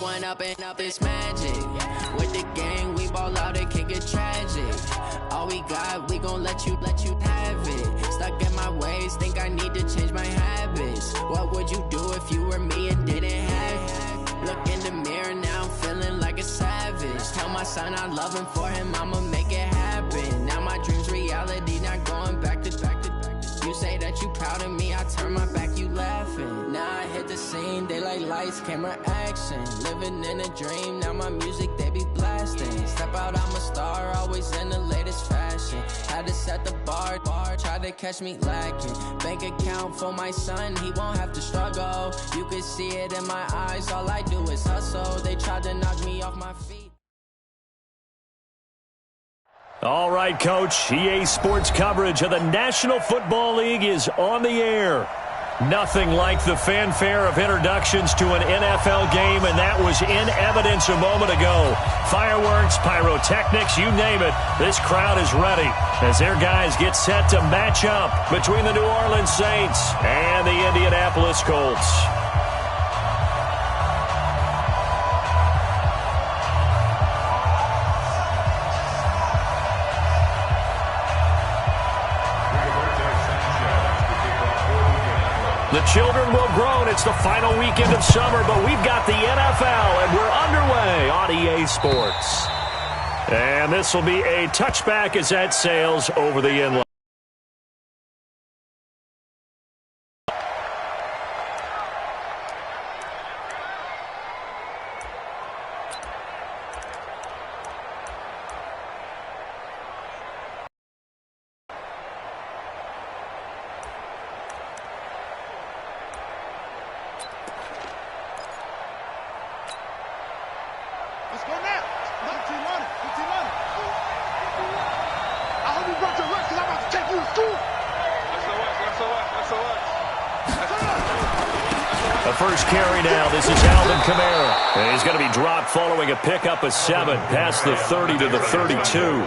one up and up, it's magic. With the gang, we ball out and kick it tragic. All we got, we gon' let you have it. Stuck in my ways, think I need to change my habits. What would you do if you were me and didn't have it? Look in the mirror, now I'm feeling like a savage. Tell my son I love him, for him I'ma make it happen. Now my dream's reality, not going back to. You say that you proud of me, I turn my back, you laughing. Now I hit the scene, they like lights, camera, action. Living in a dream, now my music, they be blasting. Step out, I'm a star, always in the latest fashion. Had to set the bar, try to catch me lacking. Bank account for my son, he won't have to struggle. You can see it in my eyes, all I do is hustle. They tried to knock me off my feet. All right, Coach, EA Sports coverage of the National Football League is on the air. Nothing like the fanfare of introductions to an NFL game, and that was in evidence a moment ago. Fireworks, pyrotechnics, you name it, this crowd is ready as their guys get set to match up between the New Orleans Saints and the Indianapolis Colts. The children will groan. It's the final weekend of summer, but we've got the NFL, and we're underway on EA Sports. And this will be a touchback as that sails over the inline. Let's go now. 15 on it. 15 on it. I hope you brought your lunch because I'm about to take you to school. The first carry now. This is Alvin Kamara. And he's going to be dropped following a pickup of 7 past the 30 to the 32.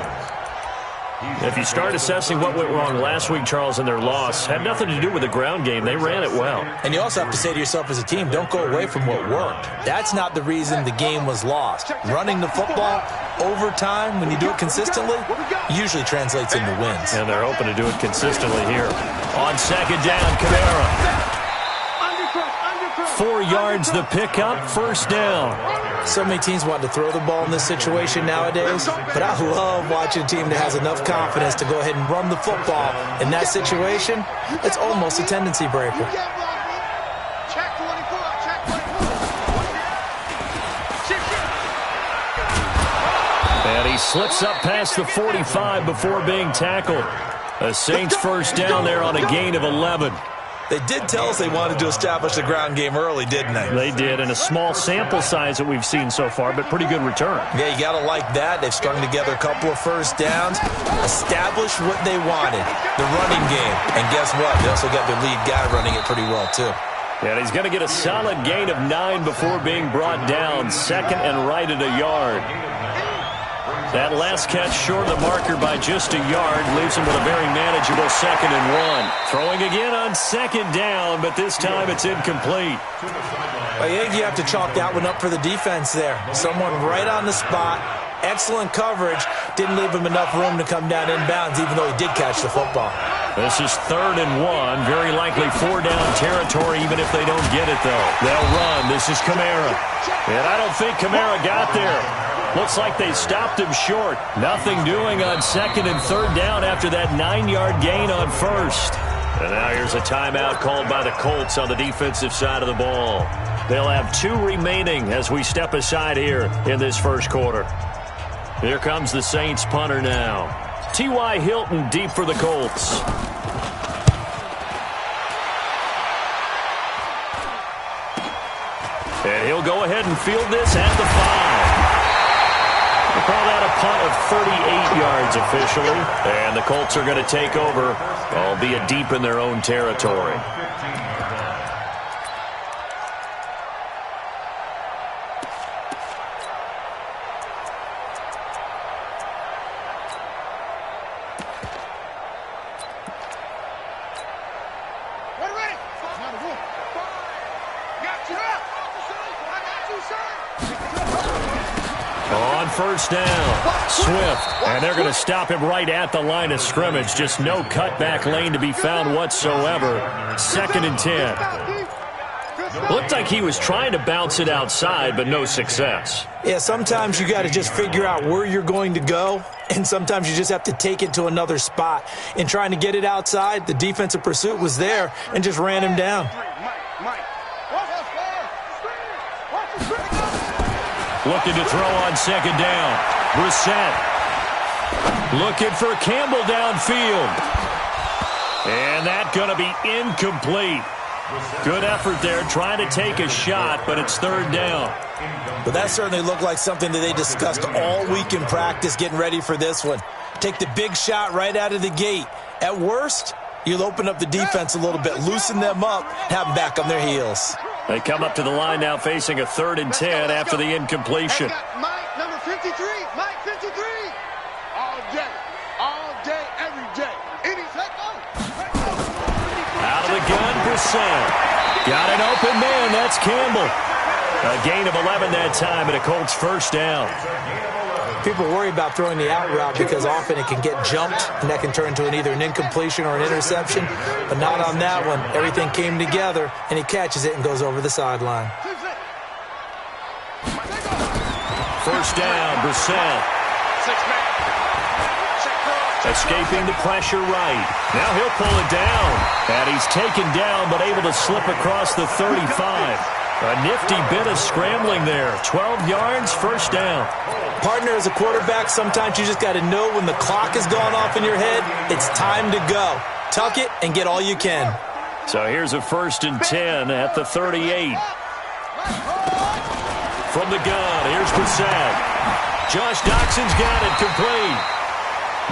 If you start assessing what went wrong last week, Charles, in their loss, had nothing to do with the ground game. They ran it well. And you also have to say to yourself as a team, don't go away from what worked. That's not the reason the game was lost. Running the football over time, when you do it consistently, usually translates into wins. And they're hoping to do it consistently here. On second down, Kamara. 4 yards the pickup, first down. So many teams want to throw the ball in this situation nowadays, but I love watching a team that has enough confidence to go ahead and run the football. In that situation, it's almost a tendency breaker. And he slips up past the 45 before being tackled. A Saints first down there on a gain of 11. They did tell us they wanted to establish the ground game early, didn't they? They did, and a small sample size that we've seen so far, but pretty good return. Yeah, you got to like that. They've strung together a couple of first downs, established what they wanted, the running game. And guess what? They also got their lead guy running it pretty well, too. And he's going to get a solid gain of 9 before being brought down. Second and right at a yard. That last catch short of the marker by just a yard leaves him with a very manageable 2nd and 1. Throwing again on second down, but this time it's incomplete. I think you have to chalk that one up for the defense there. Someone right on the spot, excellent coverage, didn't leave him enough room to come down inbounds, even though he did catch the football. This is 3rd and 1, very likely 4-down territory, even if they don't get it, though. They'll run. This is Kamara. And I don't think Kamara got there. Looks like they stopped him short. Nothing doing on 2nd and 3rd down after that 9-yard gain on 1st. And now here's a timeout called by the Colts on the defensive side of the ball. They'll have 2 remaining as we step aside here in this first quarter. Here comes the Saints punter now. T.Y. Hilton deep for the Colts. And he'll go ahead and field this at the 5. We'll call that a punt of 38 yards officially. And the Colts are going to take over, albeit deep in their own territory. On first down, Swift, and they're going to stop him right at the line of scrimmage. Just no cutback lane to be found whatsoever. 2nd and 10. Looked like he was trying to bounce it outside, but no success. Yeah, sometimes you got to just figure out where you're going to go, and sometimes you just have to take it to another spot. In trying to get it outside, the defensive pursuit was there and just ran him down. Looking to throw on 2nd down. Brissett looking for Campbell downfield. And that's going to be incomplete. Good effort there, trying to take a shot, but it's 3rd down. But that certainly looked like something that they discussed all week in practice getting ready for this one. Take the big shot right out of the gate. At worst, you'll open up the defense a little bit, loosen them up, have them back on their heels. They come up to the line now facing a 3rd and 10 after the incompletion. Mike, number 53. Mike, 53. All day, every day. Any second. Out of the gun, Brissett. Got an open man, that's Campbell. A gain of 11 that time, and a Colts 1st down. People worry about throwing the out route because often it can get jumped, and that can turn into either an incompletion or an interception. But not on that one. Everything came together, and he catches it and goes over the sideline. 1st down, Brissett. Escaping the pressure right. Now he'll pull it down. And he's taken down, but able to slip across the 35. A nifty bit of scrambling there. 12 yards, 1st down. Partner, as a quarterback, sometimes you just got to know when the clock has gone off in your head, it's time to go. Tuck it and get all you can. So here's a 1st and 10 at the 38. From the gun, here's Brissett. Josh Doxson's got it complete.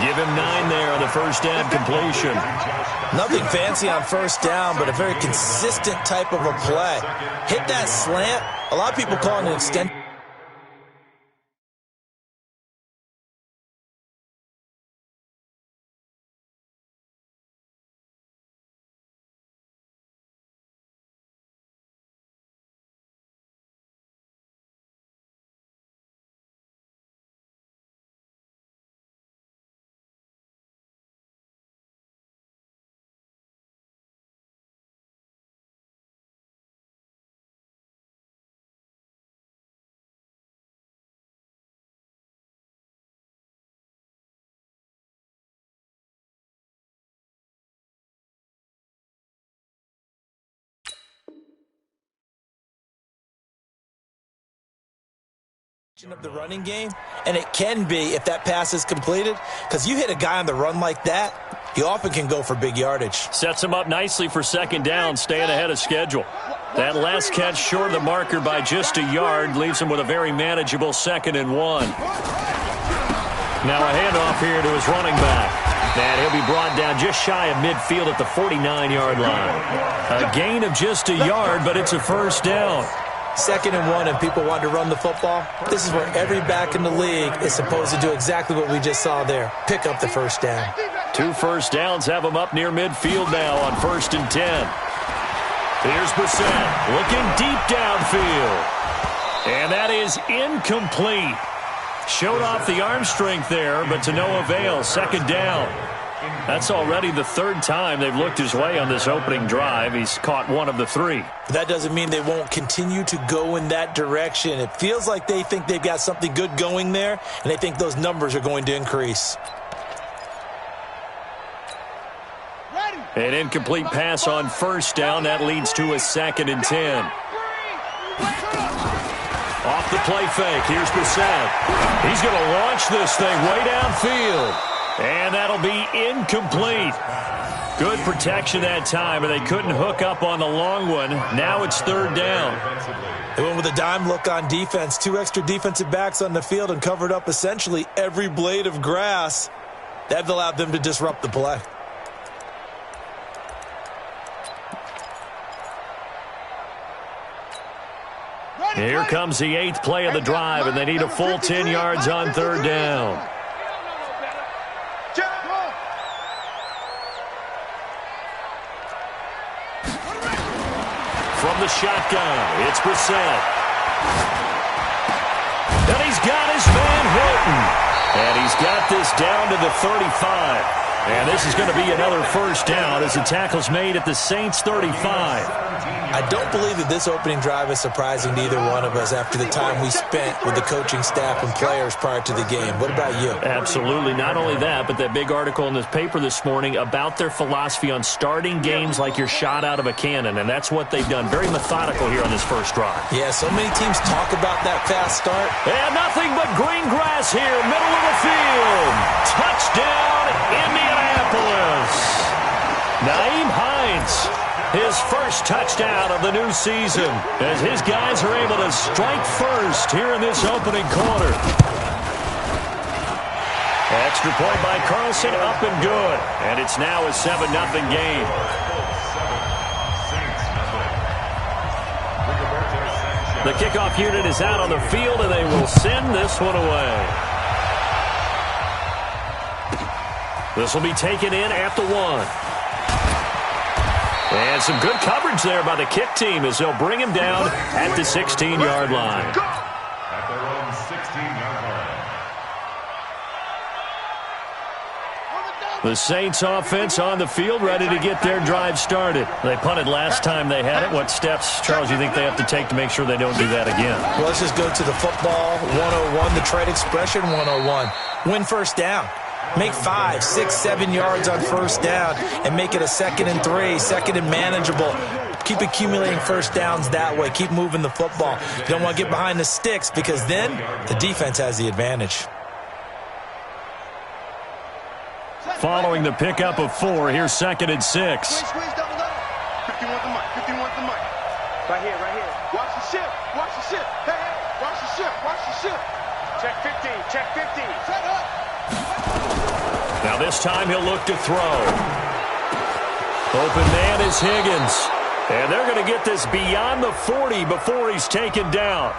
Give him 9 there on the 1st down completion. Nothing fancy on 1st down, but a very consistent type of a play. Hit that slant. A lot of people call it an extend. Of the running game, and it can be if that pass is completed, because you hit a guy on the run like that, you often can go for big yardage. Sets him up nicely for 2nd down, staying ahead of schedule. That last catch short of the marker by just a yard leaves him with a very manageable 2nd and 1. Now a handoff here to his running back. And he'll be brought down just shy of midfield at the 49-yard line. A gain of just a yard, but it's a 1st down. 2nd and 1, and people want to run the football. This is where every back in the league is supposed to do exactly what we just saw there. Pick up the 1st down. 2 first downs have him up near midfield now on 1st and 10. Here's Brissett looking deep downfield. And that is incomplete. Showed off the arm strength there, but to no avail. 2nd down. That's already the 3rd time they've looked his way on this opening drive. He's caught 1 of the 3. That doesn't mean they won't continue to go in that direction. It feels like they think they've got something good going there, and they think those numbers are going to increase. An incomplete pass on 1st down. That leads to a 2nd and 10. Off the play fake. Here's Brissett. He's going to launch this thing way downfield. And that'll be incomplete. Good protection that time, but they couldn't hook up on the long one. Now it's 3rd down. They went with a dime look on defense. 2 extra defensive backs on the field and covered up essentially every blade of grass. That allowed them to disrupt the play. Here comes the 8th play of the drive, and they need a full 10 yards on 3rd down. From the shotgun, it's Brissett. And he's got his man Hilton. And he's got this down to the 35. And this is going to be another first down as the tackle's made at the Saints' 35. I don't believe that this opening drive is surprising to either one of us after the time we spent with the coaching staff and players prior to the game. What about you? Absolutely. Not only that, but that big article in this paper this morning about their philosophy on starting games like you're shot out of a cannon, and that's what they've done. Very methodical here on this first drive. Yeah, so many teams talk about that fast start. And nothing but green grass here, middle of the field. Touchdown, Indianapolis. Naeem Hines. His first touchdown of the new season as his guys are able to strike first here in this opening quarter. Extra point by Carlson, up and good. And it's now a 7-0 game. The kickoff unit is out on the field, and they will send this one away. This will be taken in at the 1. And some good coverage there by the kick team as they'll bring him down at the 16-yard line. At their own 16-yard line. The Saints offense on the field ready to get their drive started. They punted last time they had it. What steps, Charles, you think they have to take to make sure they don't do that again? Well, let's just go to the football 101, the trade expression 101. Win first down. Make 5, 6, 7 yards on first down and make it a 2nd and 3, 2nd and manageable. Keep accumulating first downs that way. Keep moving the football. You don't want to get behind the sticks because then the defense has the advantage. Following the pickup of 4, here's 2nd and 6. 50 wants the mic. 50 wants the mic. Right here, right here. Watch the ship. Watch the ship. Hey, hey. Watch the ship. Watch the ship. Check 15. Check 15. Set up. Now this time he'll look to throw. Open man is Higgins. And they're going to get this beyond the 40 before he's taken down.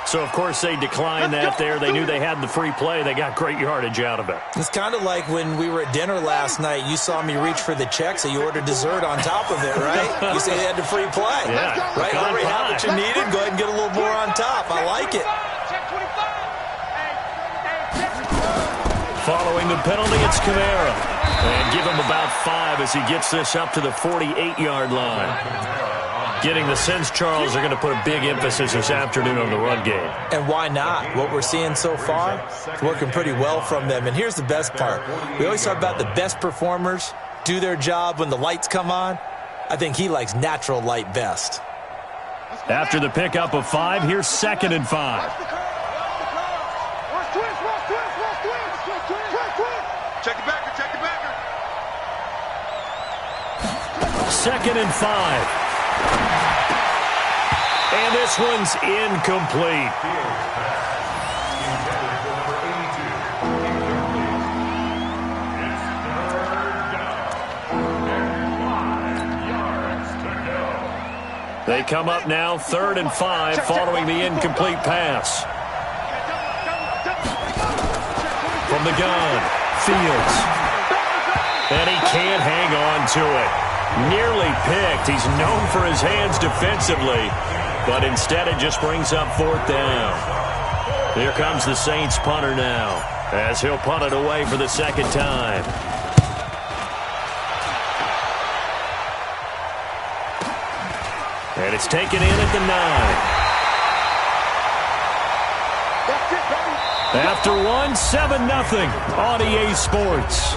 So, of course, they declined that there. They knew they had the free play. They got great yardage out of it. It's kind of like when we were at dinner last night. You saw me reach for the check, so you ordered dessert on top of it, right? You say they had the free play. Yeah. Right? Already have what you needed. Go ahead and get a little more on top. I like it. Following the penalty, it's Kamara. And give him about 5 as he gets this up to the 48-yard line. Getting the sense, Charles, they're going to put a big emphasis this afternoon on the run game. And why not? What we're seeing so far, it's working pretty well from them. And here's the best part. We always talk about the best performers do their job when the lights come on. I think he likes natural light best. After the pickup of 5, here's 2nd and 5. Check the backer, check the backer. 2nd and 5. And this one's incomplete. They come up now 3rd and 5 following the incomplete pass. From the gun, Fields. And he can't hang on to it. Nearly picked. He's known for his hands defensively, but instead it just brings up 4th down. Here comes the Saints punter now, as he'll punt it away for the 2nd time. And it's taken in at the 9. After 1, 7-0 on EA Sports.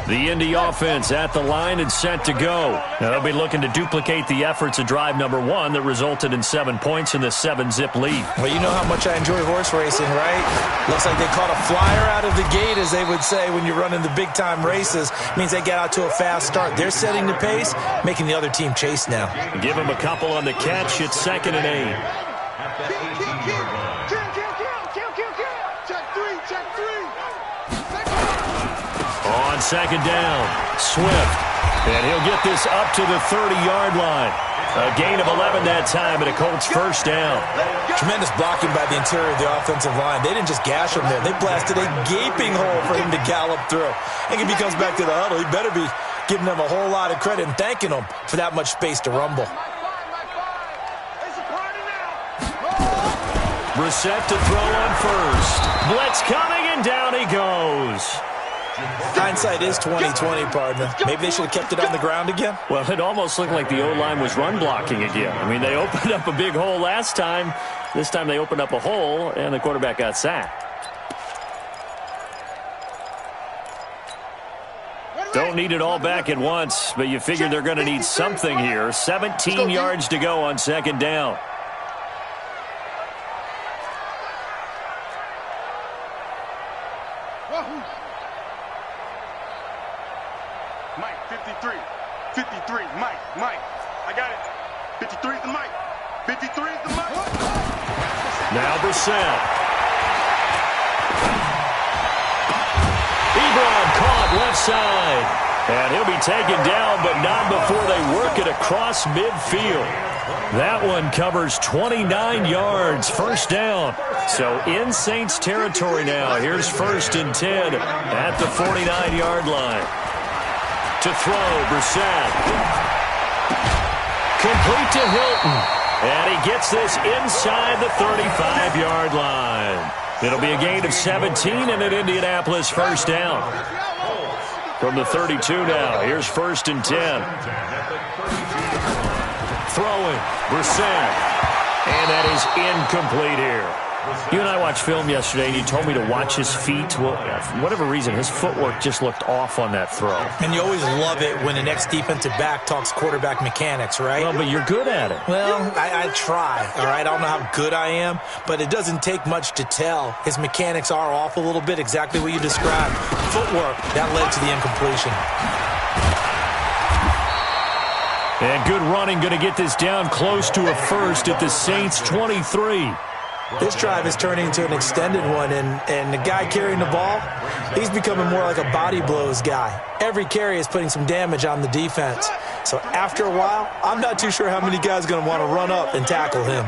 The Indy offense at the line and set to go. Now they'll be looking to duplicate the efforts of drive number 1 that resulted in 7 points in the 7-zip lead. Well, you know how much I enjoy horse racing, right? Looks like they caught a flyer out of the gate, as they would say when you're running the big-time races. Means they get out to a fast start. They're setting the pace, making the other team chase now. Give them a couple on the catch. It's 2nd and 8. On 2nd down, Swift. And he'll get this up to the 30-yard line. A gain of 11 that time, and a Colts first down. Tremendous blocking by the interior of the offensive line. They didn't just gash him there. They blasted a gaping hole for him to gallop through. And if he comes back to the huddle, he better be giving them a whole lot of credit and thanking them for that much space to rumble. Brissett to throw on first. Blitz coming, and down he goes. Hindsight is 20/20, partner. Maybe they should have kept it on the ground again. Well, it almost looked like the O-line was run blocking again. I mean, they opened up a big hole last time. This time they opened up a hole, and the quarterback got sacked. Don't need it all back at once, but you figure they're going to need something here. 17 yards to go on second down. Mike, 53. 53, Mike. I got it. 53 is the Mike. 53 is the Mike. Now Brissett. Ebron caught left side. And he'll be taken down, but not before they work it across midfield. That one covers 29 yards, first down. So in Saints territory now. Here's 1st and 10 at the 49-yard line. To throw, Brissett. Complete to Hilton. And he gets this inside the 35-yard line. It'll be a gain of 17 and an Indianapolis first down. From the 32 now, here's 1st and 10. Throwing, Brissett. And that is incomplete here. You and I watched film yesterday, and you told me to watch his feet. Well, for whatever reason, his footwork just looked off on that throw. And you always love it when the next defensive back talks quarterback mechanics, right? Well, but you're good at it. Well, I try, all right? I don't know how good I am, but it doesn't take much to tell. His mechanics are off a little bit, exactly what you described. Footwork, that led to the incompletion. And good running, going to get this down close to a first at the Saints 23. This drive is turning into an extended one, and the guy carrying the ball, he's becoming more like a body blows guy. Every carry is putting some damage on the defense. So after a while, I'm not too sure how many guys are going to want to run up and tackle him.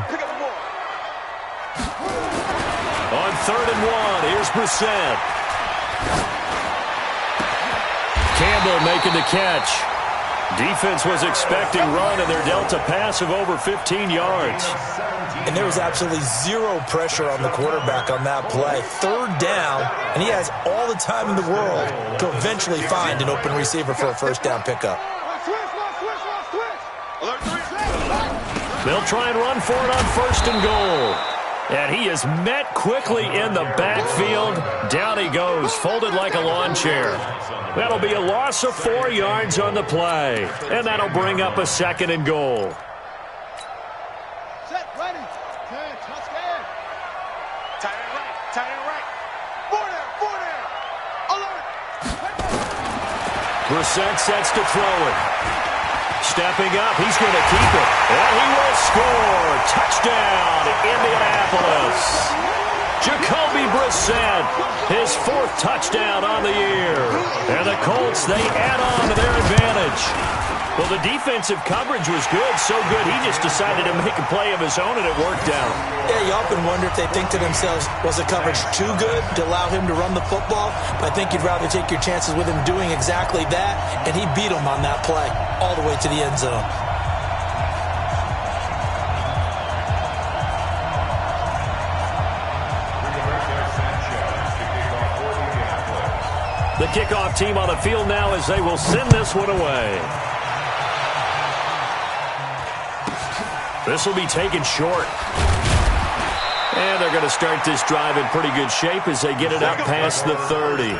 On 3rd and 1, here's Brissett. Campbell making the catch. Defense was expecting run, and they're dealt a pass of over 15 yards. And there was absolutely zero pressure on the quarterback on that play. 3rd down, and he has all the time in the world to eventually find an open receiver for a first down pickup. They'll try and run for it on 1st and goal. And he is met quickly in the backfield. Down he goes, folded like a lawn chair. That'll be a loss of 4 yards on the play. And that'll bring up a 2nd and goal. Set, ready. Touchdown. Tight end right. 4 there. Alert. Brissett sets to throw it. Stepping up, he's going to keep it. And he will score. Touchdown, Indianapolis. Jacoby Brissett, his 4th touchdown on the year. And the Colts, they add on to their advantage. Well, the defensive coverage was good, so good he just decided to make a play of his own, and it worked out. Yeah, you often wonder if they think to themselves, was the coverage too good to allow him to run the football? I think you'd rather take your chances with him doing exactly that, and he beat him on that play all the way to the end zone. The kickoff team on the field now as they will send this one away. This will be taken short. And they're going to start this drive in pretty good shape as they get it up past the 30.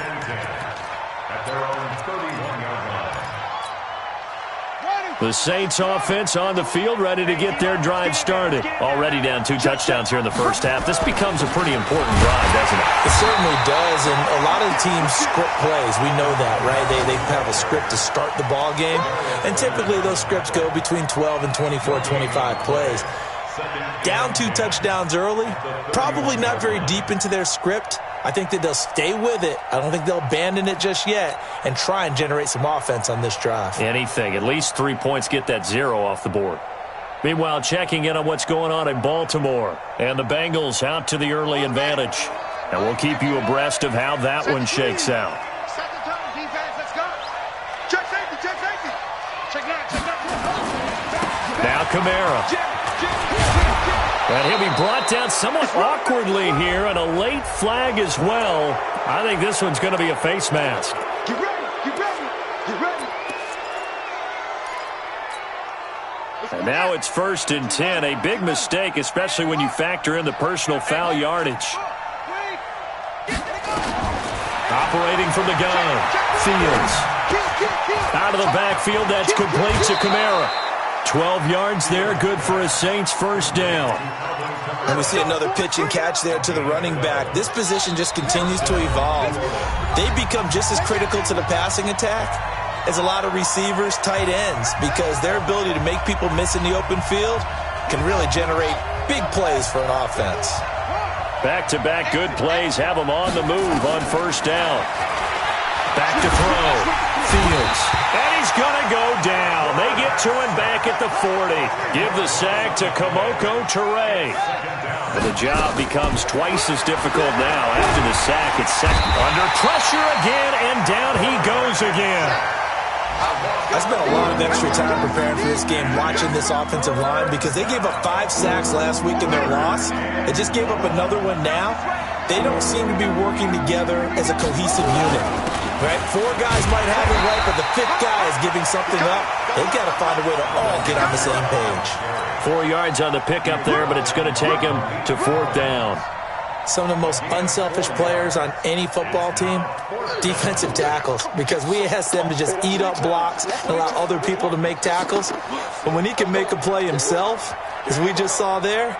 The Saints offense on the field ready to get their drive started. Already down 2 touchdowns here in the first half. This becomes a pretty important drive, doesn't it? It certainly does, and a lot of the teams script plays. We know that, right? They have a script to start the ball game, and typically those scripts go between 12 and 24, 25 plays. Down 2 touchdowns early, probably not very deep into their script. I think that they'll stay with it. I don't think they'll abandon it just yet and try and generate some offense on this drive. Anything. At least 3 points, get that 0 off the board. Meanwhile, checking in on what's going on in Baltimore. And the Bengals out to the early advantage. And we'll keep you abreast of how that one shakes out. Second time, defense, let's go. Check safety, check safety. Check that. Now Kamara. And he'll be brought down somewhat awkwardly here, and a late flag as well. I think this one's going to be a face mask. Get ready, get ready, get ready. And now it's 1st and 10. A big mistake, especially when you factor in the personal foul yardage. Operating from the gun. Fields. Out of the backfield, that's complete to Kamara. 12 yards there, good for a Saints first down. And we see another pitch and catch there to the running back. This position just continues to evolve. They become just as critical to the passing attack as a lot of receivers, tight ends, because their ability to make people miss in the open field can really generate big plays for an offense. Back-to-back good plays have them on the move on first down. Back to throw. Fields. And he's going to go down. They get to him back at the 40. Give the sack to Kamoko Toure. But the job becomes twice as difficult now after the sack. It's second. Under pressure again, and down he goes again. I spent a lot of extra time preparing for this game, watching this offensive line, because they gave up 5 sacks last week in their loss. They just gave up another one now. They don't seem to be working together as a cohesive unit. Right? 4 guys might have it right, but the 5th guy is giving something up. They've got to find a way to all get on the same page. 4 yards on the pickup there, but it's going to take him to 4th down. Some of the most unselfish players on any football team, defensive tackles, because we ask them to just eat up blocks and allow other people to make tackles. But when he can make a play himself, as we just saw there,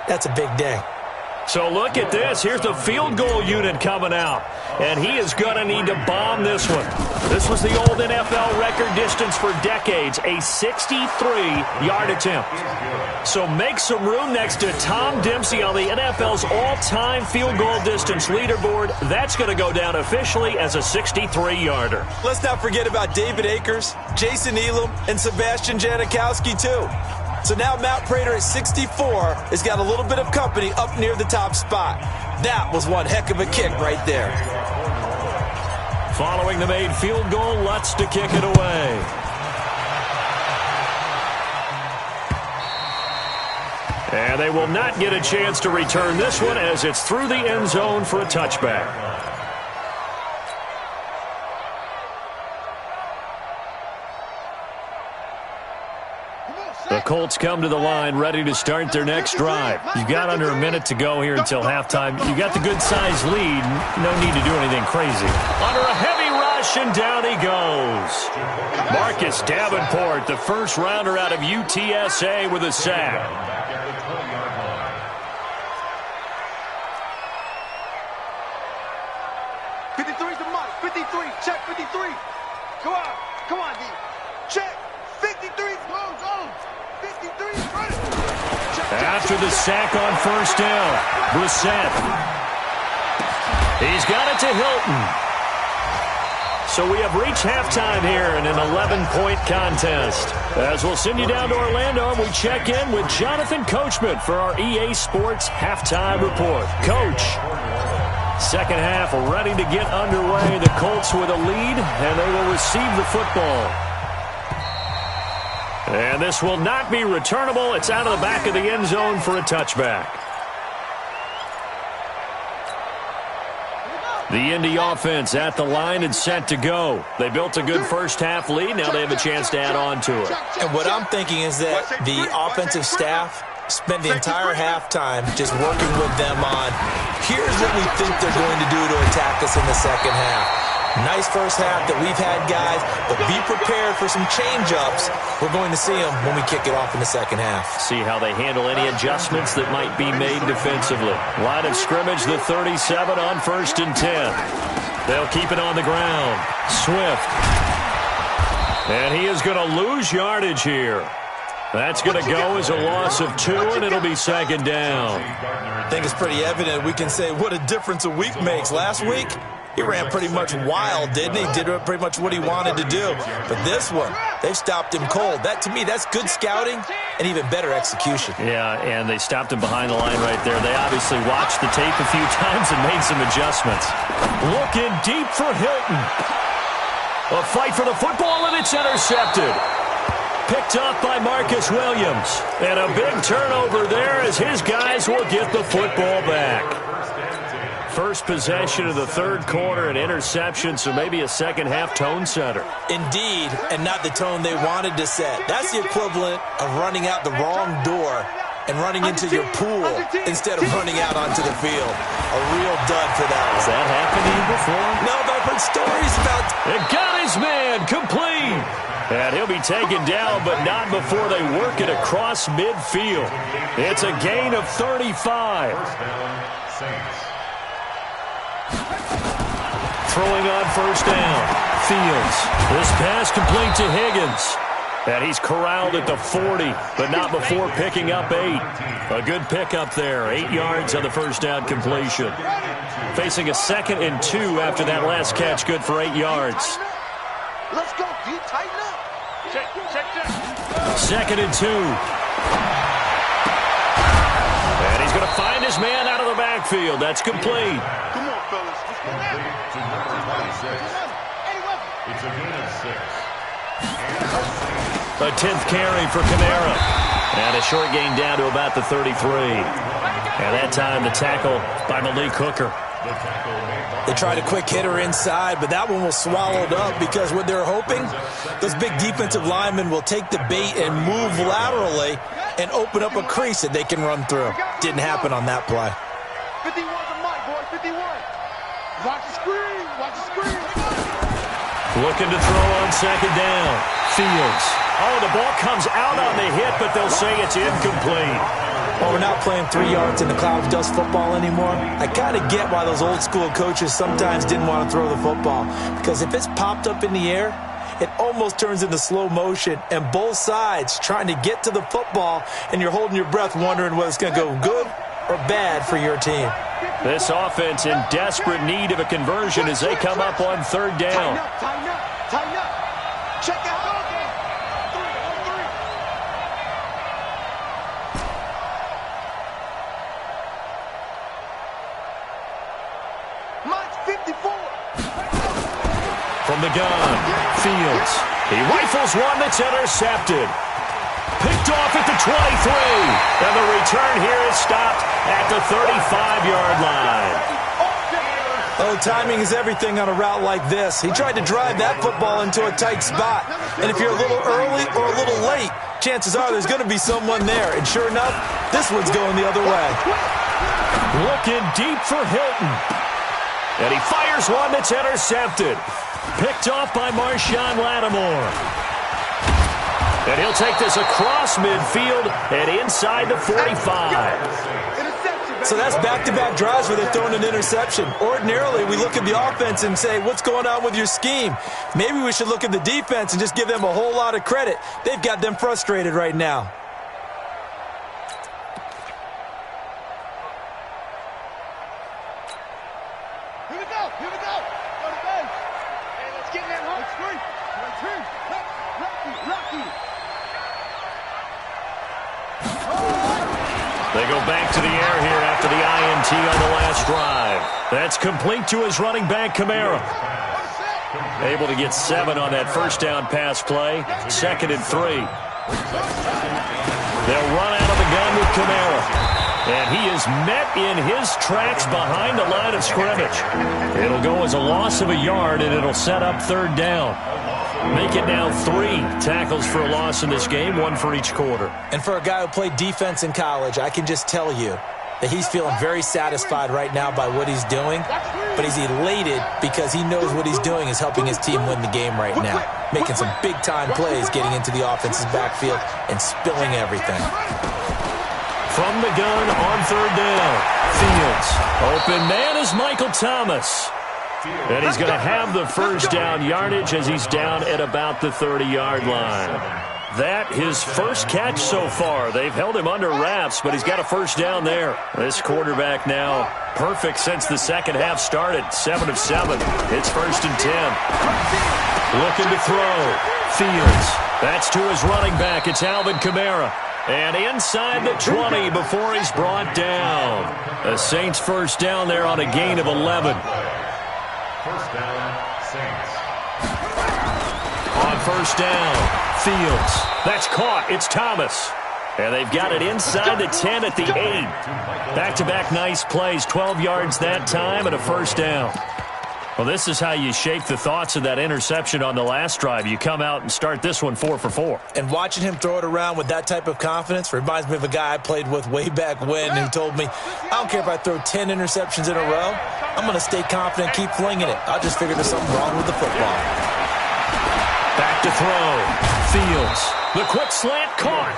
that's a big day. So look at this. Here's the field goal unit coming out. And he is going to need to bomb this one. This was the old NFL record distance for decades, a 63-yard attempt. So make some room next to Tom Dempsey on the NFL's all-time field goal distance leaderboard. That's going to go down officially as a 63-yarder. Let's not forget about David Akers, Jason Elam, and Sebastian Janikowski, too. So now Matt Prater at 64 has got a little bit of company up near the top spot. That was one heck of a kick right there. Following the made field goal, Lutz to kick it away. And they will not get a chance to return this one as it's through the end zone for a touchback. The Colts come to the line ready to start their next drive. You've got under a minute to go here until halftime. You got the good-sized lead. No need to do anything crazy. Under a heavy rush, and down he goes. Marcus Davenport, the first rounder out of UTSA, with a sack. 53's the mark. 53. Check 53. Come on. Come on, D. Check. 53. Go. 53. Run it. After the sack on first down, Brissett. He's got it to Hilton. So we have reached halftime here in an 11-point contest. As we'll send you down to Orlando, and we check in with Jonathan Coachman for our EA Sports Halftime Report. Coach, second half ready to get underway. The Colts with a lead, and they will receive the football. And this will not be returnable. It's out of the back of the end zone for a touchback. The Indy offense at the line and set to go. They built a good first half lead. Now they have a chance to add on to it. And what I'm thinking is that the offensive staff spent the entire halftime just working with them on, here's what we think they're going to do to attack us in the second half. Nice first half that we've had, guys, but be prepared for some change-ups. We're going to see them when we kick it off in the second half. See how they handle any adjustments that might be made defensively. Line of scrimmage, the 37 on 1st and 10. They'll keep it on the ground. Swift. And he is going to lose yardage here. That's going to go as a loss of 2, and it'll be second down. I think it's pretty evident. We can say what a difference a week makes. Last week, he ran pretty much wild, didn't he? Did pretty much what he wanted to do. But this one, They've stopped him cold. That, to me, that's good scouting and even better execution. Yeah, and they stopped him behind the line right there. They obviously watched the tape a few times and made some adjustments. Looking deep for Hilton. A fight for the football, and it's intercepted. Picked up by Marcus Williams. And a big turnover there as his guys will get the football back. First possession of the third quarter, an interception, so maybe a second-half tone setter. Indeed, and not the tone they wanted to set. That's the equivalent of running out the wrong door and running into your pool instead of running out onto the field. A real dud for that one. Has that happened to you before? No, but I've heard stories about... It got his man complete. And he'll be taken down, but not before they work it across midfield. It's a gain of 35. First down, Saints. Throwing on first down. Fields. This pass complete to Higgins. And he's corralled at the 40, but not before picking up 8. A good pickup there. 8 yards on the first down completion. Facing a 2nd and 2 after that last catch. Good for 8 yards. Let's go, D. Tighten up. Check. 2nd and 2. And he's going to find his man out of the backfield. That's complete. Come on, fellas. To number 26. It's a gain of 6. A 10th carry for Kamara. And a short gain down to about the 33. And that time the tackle by Malik Hooker. They tried a quick hitter inside, but that one was swallowed up because what they're hoping, those big defensive linemen will take the bait and move laterally and open up a crease that they can run through. Didn't happen on that play. 51 to Mike, boy, 51. Watch the screen, watch the screen. Looking to throw on second down. Fields. Oh, the ball comes out on the hit, but they'll say it's incomplete. Well, we're not playing 3 yards in the cloud of dust football anymore. I kind of get why those old school coaches sometimes didn't want to throw the football. Because if it's popped up in the air, it almost turns into slow motion. And both sides trying to get to the football, and you're holding your breath wondering whether it's going to go good or bad for your team. This offense in desperate need of a conversion as they come up on third down. Tighten up. Check out. Mike's 54. From the gun, Fields. He rifles one that's intercepted. Picked off at the 23. And the return here is stopped at the 35-yard line. Oh, timing is everything on a route like this. He tried to drive that football into a tight spot. And if you're a little early or a little late, chances are there's going to be someone there. And sure enough, this one's going the other way. Looking deep for Hilton. And he fires one that's intercepted. Picked off by Marshawn Lattimore. And he'll take this across midfield and inside the 45. So that's back-to-back drives where they're throwing an interception. Ordinarily, we look at the offense and say, what's going on with your scheme? Maybe we should look at the defense and just give them a whole lot of credit. They've got them frustrated right now. Here we go. Go to base. Hey, let's get in that home screen. Rocky. They go back to the air here after the INT on the last drive. That's complete to his running back, Kamara. Able to get 7 on that first down pass play. 2nd and 3. They'll run out of the gun with Kamara. And he is met in his tracks behind the line of scrimmage. It'll go as a loss of a yard, and it'll set up third down. Make it now 3 tackles for a loss in this game, 1 for each quarter. And for a guy who played defense in college, I can just tell you that he's feeling very satisfied right now by what he's doing, but he's elated because he knows what he's doing is helping his team win the game right now, making some big-time plays, getting into the offense's backfield and spilling everything. From the gun on third down, Fields. Open man is Michael Thomas. And he's going to have the first down yardage as he's down at about the 30-yard line. That his first catch so far. They've held him under wraps, but he's got a first down there. This quarterback now perfect since the second half started. 7 of 7. It's 1st and 10. Looking to throw. Fields. That's to his running back. It's Alvin Kamara. And inside the 20 before he's brought down. The Saints first down there on a gain of 11. First down, Saints. On first down, Fields. That's caught. It's Thomas. And they've got it inside the 10 at the 8. Back-to-back nice plays. 12 yards that time and a first down. Well, this is how you shape the thoughts of that interception on the last drive. You come out and start this one 4 for 4. And watching him throw it around with that type of confidence reminds me of a guy I played with way back when who told me, I don't care if I throw 10 interceptions in a row. I'm going to stay confident, keep flinging it. I just figured there's something wrong with the football. Back to throw. Fields. The quick slant caught.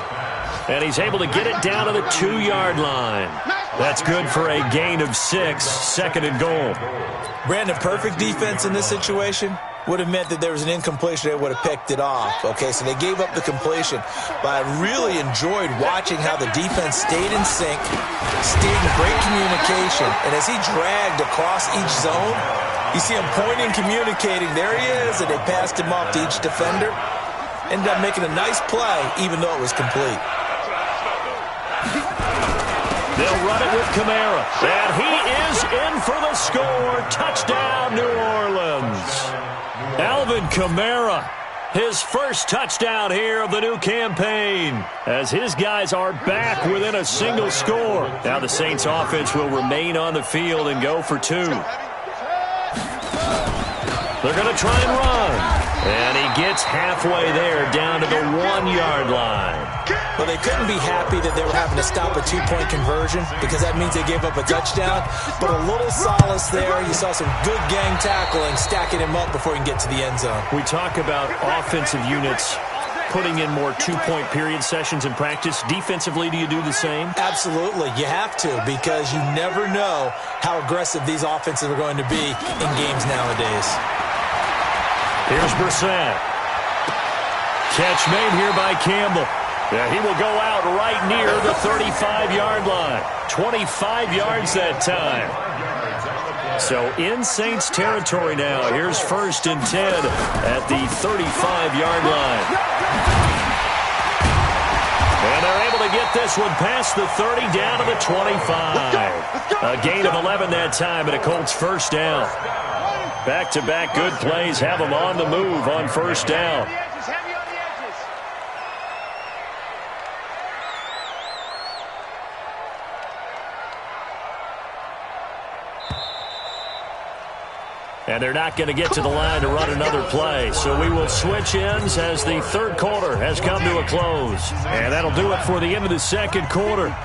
And he's able to get it down to the 2-yard line. That's good for a gain of 6, second and goal. Brandon, perfect defense in this situation would have meant that there was an incompletion. They would have picked it off. Okay, so they gave up the completion. But I really enjoyed watching how the defense stayed in sync, stayed in great communication. And as he dragged across each zone, you see him pointing, communicating. There he is, and they passed him off to each defender. Ended up making a nice play, even though it was complete. They'll run it with Kamara. And he is in for the score. Touchdown, New Orleans. Alvin Kamara, his first touchdown here of the new campaign, as his guys are back within a single score. Now the Saints offense will remain on the field and go for 2. They're going to try and run. And he gets halfway there, down to the 1-yard line. Well, they couldn't be happy that they were having to stop a 2-point conversion because that means they gave up a touchdown. But a little solace there. You saw some good gang tackling, stacking him up before he can get to the end zone. We talk about offensive units putting in more 2-point period sessions in practice. Defensively, do you do the same? Absolutely. You have to, because you never know how aggressive these offenses are going to be in games nowadays. Here's Brissett. Catch made here by Campbell. Yeah, he will go out right near the 35-yard line. 25 yards that time. So in Saints territory now. Here's first and 10 at the 35-yard line. And they're able to get this one past the 30 down to the 25. A gain of 11 that time and a Colts first down. Back-to-back good plays have them on the move on first down. And they're not going to get to the line to run another play. So we will switch ends as the third quarter has come to a close. And that'll do it for the end of the second quarter.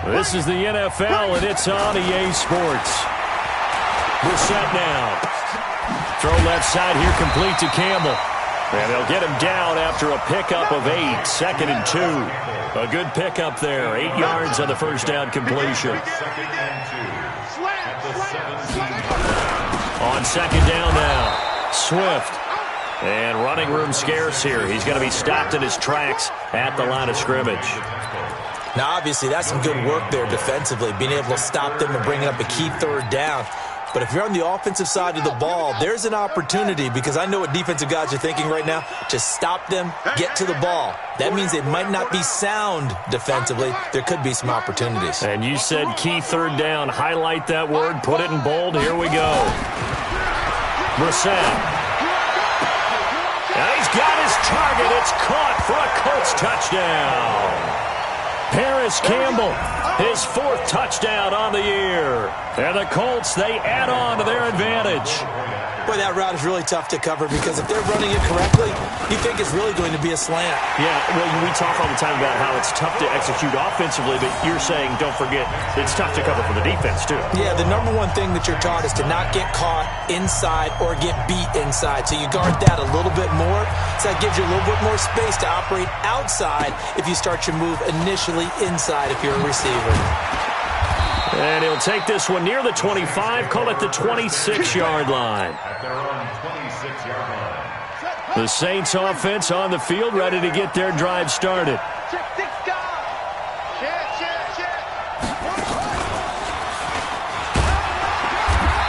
This is the NFL, and it's on EA Sports. Brissett now. Throw left side here, complete to Campbell. And they'll get him down after a pickup of 8, second and 2. A good pickup there, 8 yards on the first down completion. On second down now, Swift. And running room scarce here. He's going to be stopped in his tracks at the line of scrimmage. Now, obviously, that's some good work there defensively, being able to stop them and bring up a key third down. But if you're on the offensive side of the ball, there's an opportunity, because I know what defensive guys are thinking right now, to stop them, get to the ball. That means they might not be sound defensively. There could be some opportunities. And you said key third down. Highlight that word. Put it in bold. Here we go. Brissett. And he's got his target. It's caught for a Colts touchdown. Paris Campbell, his 4th touchdown on the year. And the Colts, they add on to their advantage. Boy, that route is really tough to cover, because if they're running it correctly, you think it's really going to be a slant. Yeah, well, we talk all the time about how it's tough to execute offensively, but you're saying, don't forget, it's tough to cover for the defense, too. Yeah, the number one thing that you're taught is to not get caught inside or get beat inside. So you guard that a little bit more. So that gives you a little bit more space to operate outside if you start your move initially inside if you're a receiver. And he'll take this one near the 25, call it the 26-yard line. At their own 26-yard line. The Saints offense on the field, ready to get their drive started.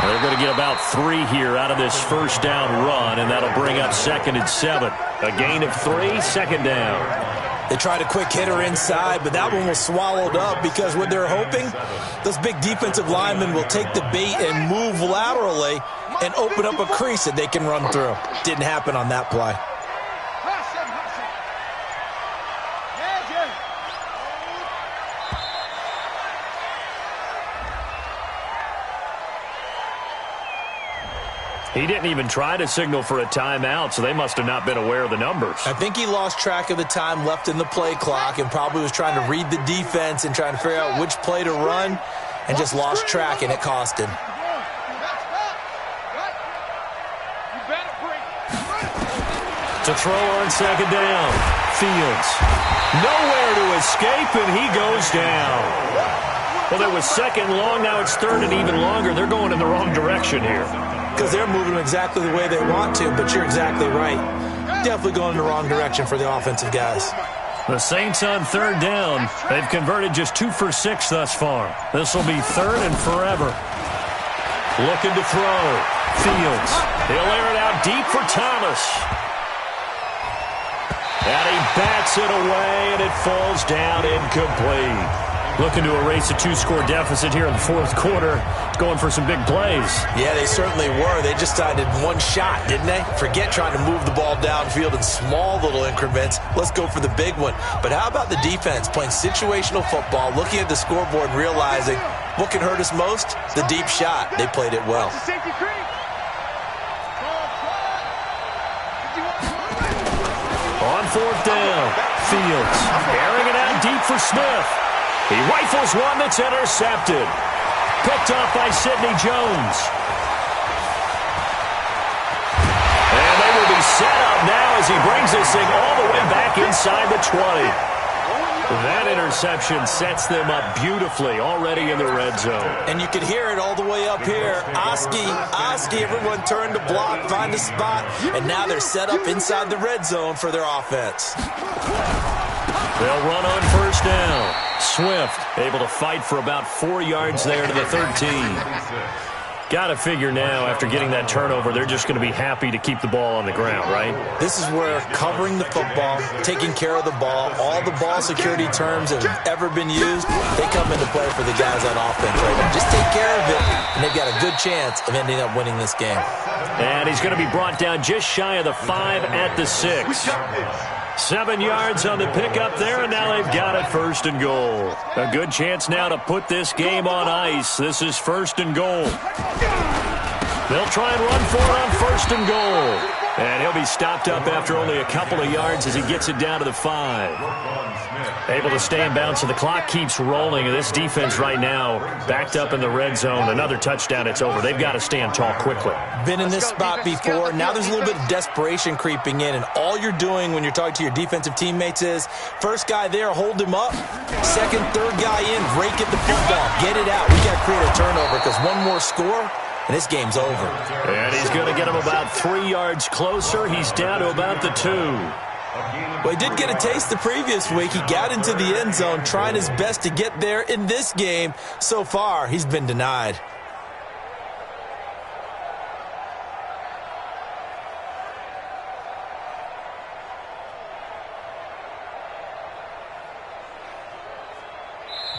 They're going to get about 3 here out of this first down run, and that'll bring up second and 7. A gain of 3, second down. They tried a quick hitter inside, but that one was swallowed up because what they're hoping, those big defensive linemen will take the bait and move laterally and open up a crease that they can run through. Didn't happen on that play. He didn't even try to signal for a timeout, so they must have not been aware of the numbers. I think he lost track of the time left in the play clock and probably was trying to read the defense and trying to figure out which play to run and just lost track, and it cost him. To throw on second down. Fields. Nowhere to escape, and he goes down. Well, it was second long. Now it's third and even longer. They're going in the wrong direction here. Because they're moving exactly the way they want to, but you're exactly right. Definitely going in the wrong direction for the offensive guys. The Saints on third down. They've converted just 2 for 6 thus far. This will be third and forever. Looking to throw. Fields. He'll air it out deep for Thomas. And he bats it away, and it falls down incomplete. Looking to erase a 2-score deficit here in the fourth quarter. Going for some big plays. Yeah, they certainly were. They just decided one shot, didn't they? Forget trying to move the ball downfield in small little increments. Let's go for the big one. But how about the defense playing situational football, looking at the scoreboard and realizing what can hurt us most? The deep shot. They played it well. On fourth down, Fields airing it out deep for Smith. He rifles one that's intercepted. Picked off by Sidney Jones. And they will be set up now as he brings this thing all the way back inside the 20. That interception sets them up beautifully already in the red zone. And you could hear it all the way up here. Oski, everyone turned to block, find a spot, and now they're set up inside the red zone for their offense. They'll run on first down. Swift able to fight for about 4 yards there to the 13. Got to figure now, after getting that turnover, they're just going to be happy to keep the ball on the ground, right? This is where covering the football, taking care of the ball, all the ball security terms that have ever been used, they come into play for the guys on offense right now. Just take care of it, and they've got a good chance of ending up winning this game. And he's going to be brought down just shy of the 5 at the 6. 7 yards on the pickup there, and now they've got it first and goal. A good chance now to put this game on ice. This is first and goal. They'll try and run for it on first and goal. And he'll be stopped up after only a couple of yards as he gets it down to the 5. Able to stay in bounds, so the clock keeps rolling. And this defense right now backed up in the red zone. Another touchdown, it's over. They've got to stand tall quickly. Been in this spot before. Now there's a little bit of desperation creeping in. And all you're doing when you're talking to your defensive teammates is, first guy there, hold him up. Second, third guy in, rake at the football. Get it out. We got to create a turnover because one more score, and this game's over. And he's going to get him about 3 yards closer. He's down to about the 2. Well, he did get a taste the previous week. He got into the end zone, trying his best to get there in this game. So far, he's been denied.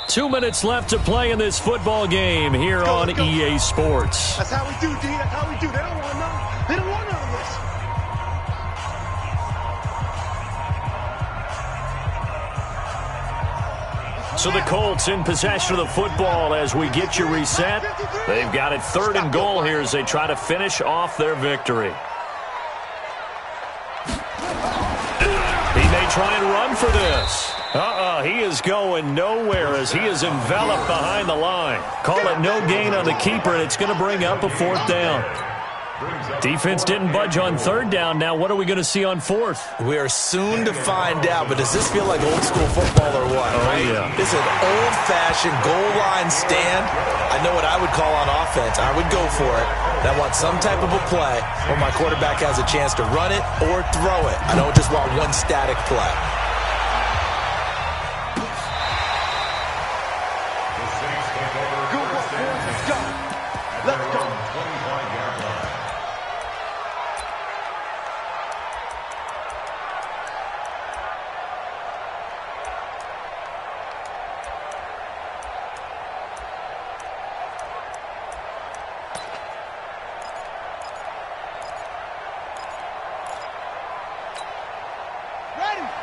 Two minutes left to play in this football game here on EA Sports. That's how we do, D. That's how we do. They don't want none. They don't want none of this. So the Colts in possession of the football as we get you reset. They've got it third and goal here as they try to finish off their victory. He may try and run for this. He is going nowhere as he is enveloped behind the line. Call it no gain on the keeper, and it's going to bring up a fourth down. Defense didn't budge on third down. Now what are we going to see on fourth? We are soon to find out, but does this feel like old school football or what? Right? Yeah. This is an old-fashioned goal line stand. I know what I would call on offense. I would go for it. And I want some type of a play where my quarterback has a chance to run it or throw it. I don't just want one static play.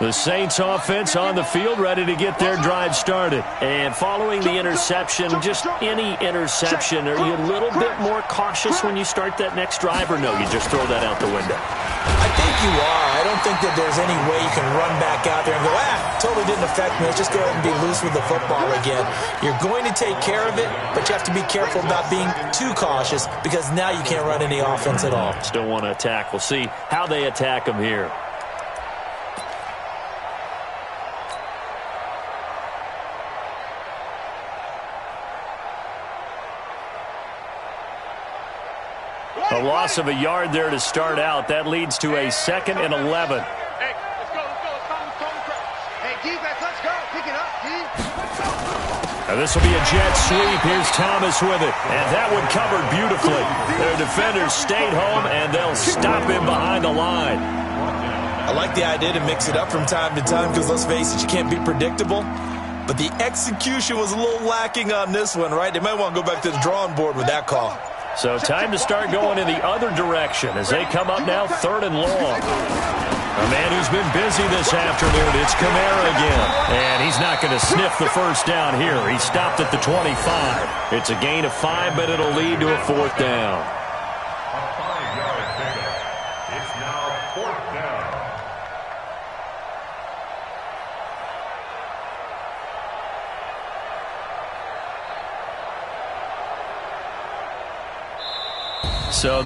The Saints offense on the field, ready to get their drive started. And following the interception, just any interception, are you a little bit more cautious when you start that next drive, or no, you just throw that out the window? I think you are. I don't think that there's any way you can run back out there and go, totally didn't affect me. Let's just go ahead and be loose with the football again. You're going to take care of it, but you have to be careful about being too cautious because now you can't run any offense at all. Still want to attack. We'll see how they attack them here. A loss of a yard there to start out. That leads to a 2nd and 11. Hey, let's go. Hey, defense, let's go. Pick it up, D. Now this will be a jet sweep. Here's Thomas with it. And that one covered beautifully. Their defenders stayed home, and they'll stop him behind the line. I like the idea to mix it up from time to time because, let's face it, you can't be predictable. But the execution was a little lacking on this one, right? They might want to go back to the drawing board with that call. So time to start going in the other direction as they come up now 3rd and long. A man who's been busy this afternoon, it's Kamara again. And he's not going to sniff the first down here. He stopped at the 25. It's a gain of 5, but it'll lead to a 4th down. A 5-yard pickup. It's now 4th down. So